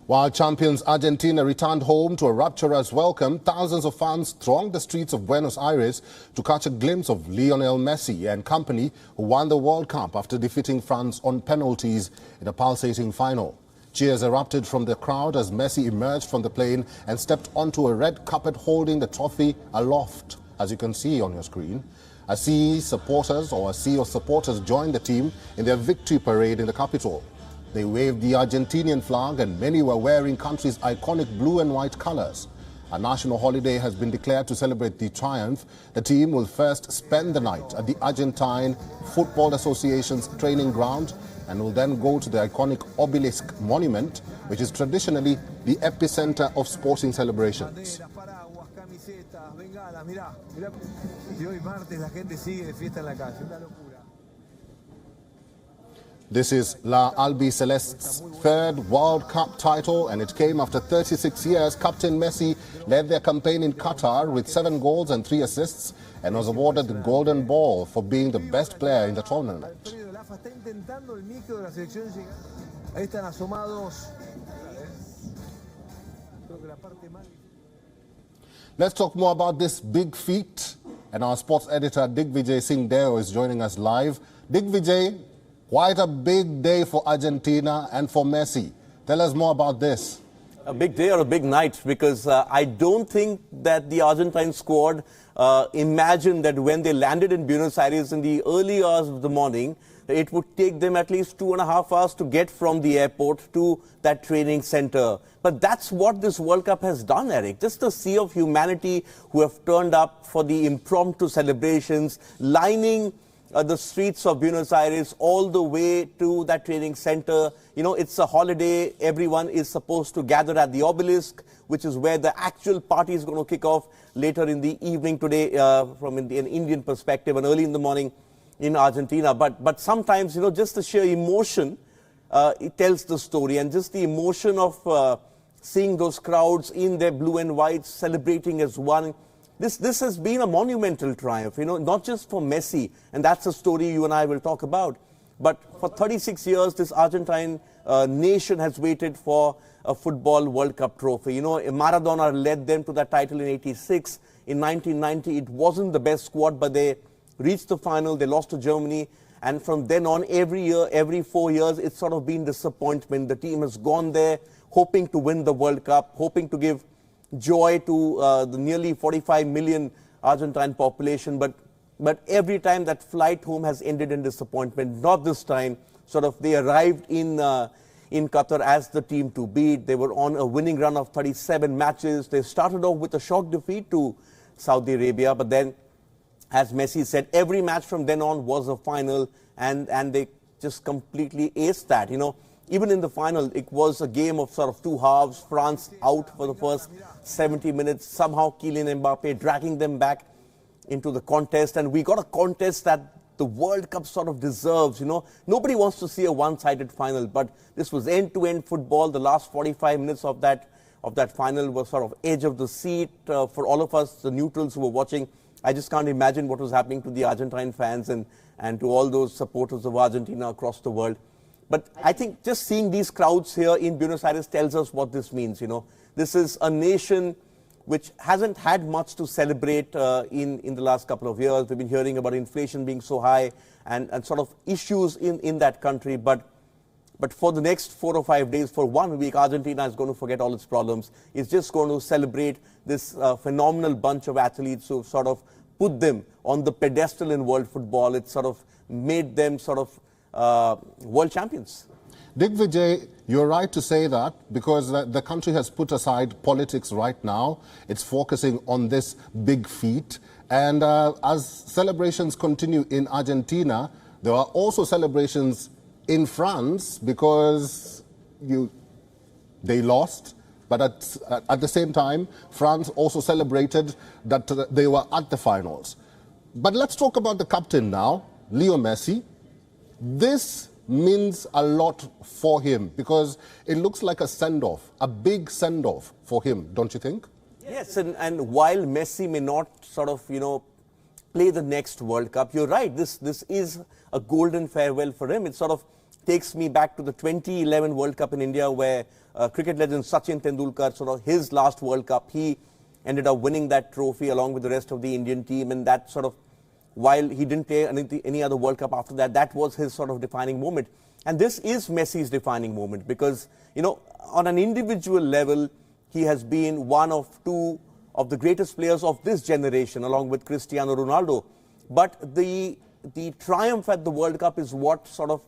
While champions Argentina returned home to a rapturous welcome, thousands of fans thronged the streets of Buenos Aires to catch a glimpse of Lionel Messi and company, who won the World Cup after defeating France on penalties in a pulsating final. Cheers erupted from the crowd as Messi emerged from the plane and stepped onto a red carpet holding the trophy aloft, as you can see on your screen. A sea of supporters joined the team in their victory parade in the capital. They waved the Argentinian flag and many were wearing country's iconic blue and white colors. A national holiday has been declared to celebrate the triumph. The team will first spend the night at the Argentine Football Association's training ground and will then go to the iconic obelisk monument, which is traditionally the epicenter of sporting celebrations. This is La Albiceleste's third World Cup title, and it came after 36 years. Captain Messi led their campaign in Qatar with 7 goals and 3 assists and was awarded the Golden Ball for being the best player in the tournament. Let's talk more about this big feat, and our sports editor Digvijay Singh Deo is joining us live. Digvijay, quite a big day for Argentina and for Messi. Tell us more about this. A big day or a big night, because I don't think that the Argentine squad imagined that when they landed in Buenos Aires in the early hours of the morning, it would take them at least 2.5 hours to get from the airport to that training center. But that's what this World Cup has done, Eric. Just a sea of humanity who have turned up for the impromptu celebrations, lining the streets of Buenos Aires all the way to that training center. You know, it's a holiday. Everyone is supposed to gather at the obelisk, which is where the actual party is going to kick off later in the evening today from an Indian perspective, and early in the morning in Argentina. But sometimes, you know, just the sheer emotion, it tells the story, and just the emotion of seeing those crowds in their blue and white celebrating as one. This has been a monumental triumph, you know, not just for Messi, and that's a story you and I will talk about, but for 36 years, this Argentine nation has waited for a football World Cup trophy. You know, Maradona led them to that title in '86. In 1990, it wasn't the best squad, but they reached the final. They lost to Germany, and from then on, every year, every 4 years, it's sort of been disappointment. The team has gone there hoping to win the World Cup, hoping to give joy to the nearly 45 million Argentine population, but every time that flight home has ended in disappointment. Not this time. Sort of they arrived in Qatar as the team to beat. They were on a winning run of 37 matches. They started off with a shock defeat to Saudi Arabia, but then, as Messi said, every match from then on was a final, and they just completely aced that, you know. Even in the final, it was a game of sort of 2 halves. France out for the first 70 minutes. Somehow Kylian Mbappe dragging them back into the contest. And we got a contest that the World Cup sort of deserves, you know. Nobody wants to see a one-sided final, but this was end-to-end football. The last 45 minutes of that final was sort of edge of the seat for all of us, the neutrals who were watching. I just can't imagine what was happening to the Argentine fans and to all those supporters of Argentina across the world. But I think just seeing these crowds here in Buenos Aires tells us what this means, you know. This is a nation which hasn't had much to celebrate in the last couple of years. We've been hearing about inflation being so high and sort of issues in that country. But for the next 4 or 5 days, for 1 week, Argentina is going to forget all its problems. It's just going to celebrate this phenomenal bunch of athletes who sort of put them on the pedestal in world football. It sort of made them sort of world champions. Digvijay, you're right to say that, because the country has put aside politics right now. It's focusing on this big feat. And as celebrations continue in Argentina, there are also celebrations in France, because they lost. But at the same time, France also celebrated that they were at the finals. But let's talk about the captain now, Leo Messi. This means a lot for him, because it looks like a send-off, a big send-off for him, don't you think? Yes, and while Messi may not sort of, you know, play the next World Cup, you're right, this is a golden farewell for him. It's sort of takes me back to the 2011 World Cup in India, where cricket legend Sachin Tendulkar, sort of his last World Cup, he ended up winning that trophy along with the rest of the Indian team, and that sort of, while he didn't play any other World Cup after that, that was his sort of defining moment. And this is Messi's defining moment because, you know, on an individual level, he has been one of two of the greatest players of this generation, along with Cristiano Ronaldo. But the triumph at the World Cup is what sort of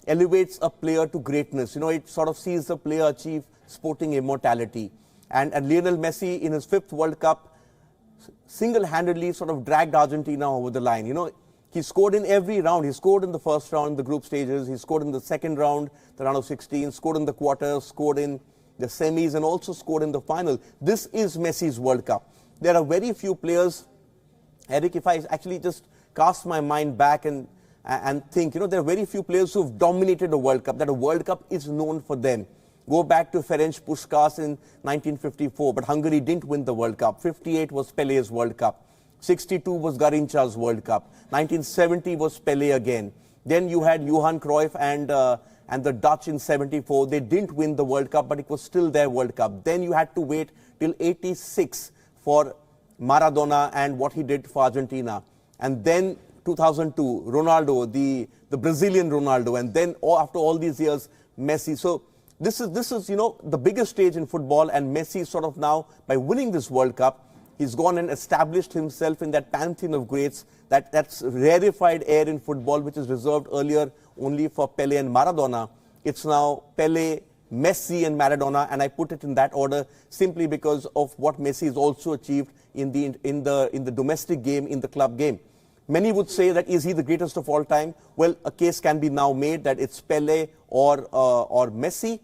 elevates a player to greatness. You know, it sort of sees the player achieve sporting immortality. And Lionel Messi, in his 5th World Cup, single-handedly sort of dragged Argentina over the line. You know, he scored in every round. He scored in the first round, the group stages. He scored in the second round, the round of 16, scored in the quarters, scored in the semis, and also scored in the final. This is Messi's World Cup. There are very few players, Eric, if I actually just cast my mind back and think, you know, there are very few players who've dominated a World Cup, that a World Cup is known for them. Go back to Ferenc Puskás in 1954, but Hungary didn't win the World Cup. 58 was Pele's World Cup. 62 was Garincha's World Cup. 1970 was Pele again. Then you had Johan Cruyff and the Dutch in 74. They didn't win the World Cup, but it was still their World Cup. Then you had to wait till 86 for Maradona and what he did for Argentina. And then 2002, Ronaldo, the Brazilian Ronaldo, and then after all these years, Messi. So this is, you know, the biggest stage in football, and Messi sort of now, by winning this World Cup, he's gone and established himself in that pantheon of greats, that's rarefied air in football, which is reserved earlier only for Pele and Maradona. It's now Pele, Messi and Maradona, and I put it in that order simply because of what Messi has also achieved in the domestic game, in the club game. Many would say that is he the greatest of all time? Well, a case can be now made that it's Pele or Messi.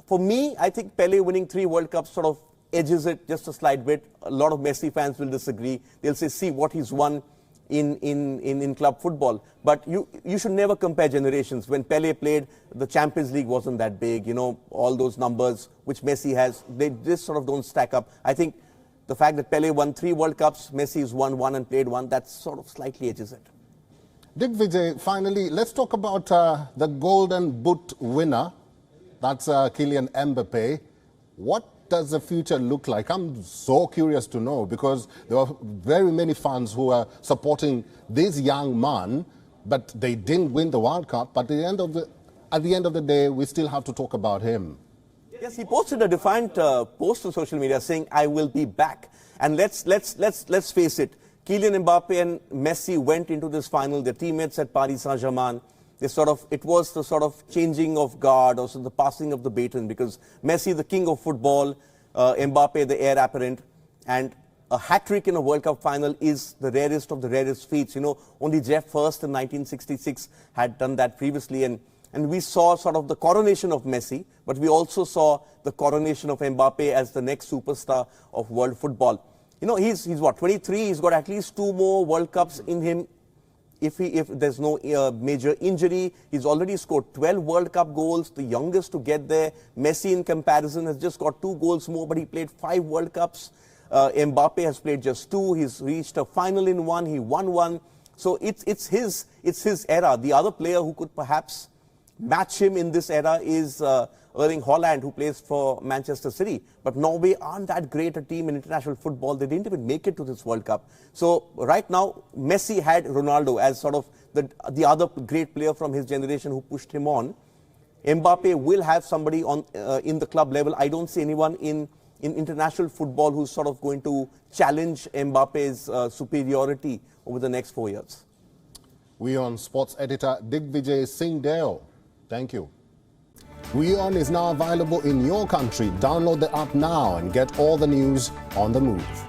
For me, I think Pele winning 3 World Cups sort of edges it just a slight bit. A lot of Messi fans will disagree. They'll say, see what he's won in club football. But you should never compare generations. When Pele played, the Champions League wasn't that big. You know, all those numbers which Messi has, they just sort of don't stack up. I think the fact that Pele won 3 World Cups, Messi has won 1 and played 1, that sort of slightly edges it. Digvijay, finally, let's talk about the Golden Boot winner. That's Kylian Mbappe. What does the future look like? I'm so curious to know, because there are very many fans who are supporting this young man, but they didn't win the World Cup. But at the end of the day, we still have to talk about him. Yes, he posted a defiant post on social media saying, "I will be back." And let's face it, Kylian Mbappe and Messi went into this final. Their teammates at Paris Saint-Germain. It was the sort of changing of guard, also the passing of the baton, because Messi, the king of football, Mbappe, the heir apparent, and a hat-trick in a World Cup final is the rarest of the rarest feats. You know, only Jeff Hurst in 1966 had done that previously, and we saw sort of the coronation of Messi, but we also saw the coronation of Mbappe as the next superstar of world football. You know, he's what, 23? He's got at least 2 more World Cups in him. If there's no major injury, he's already scored 12 World Cup goals, the youngest to get there. Messi, in comparison, has just got 2 goals more, but he played 5 World Cups. Mbappe has played just 2. He's reached a final in 1. He won 1. So it's his era. The other player who could perhaps match him in this era is Erling Haaland, who plays for Manchester City. But Norway aren't that great a team in international football. They didn't even make it to this World Cup. So right now, Messi had Ronaldo as sort of the other great player from his generation who pushed him on. Mbappe will have somebody on in the club level. I don't see anyone in international football who's sort of going to challenge Mbappe's superiority over the next 4 years. WION Sports editor Digvijay Singh Deo. Thank you. WION is now available in your country. Download the app now and get all the news on the move.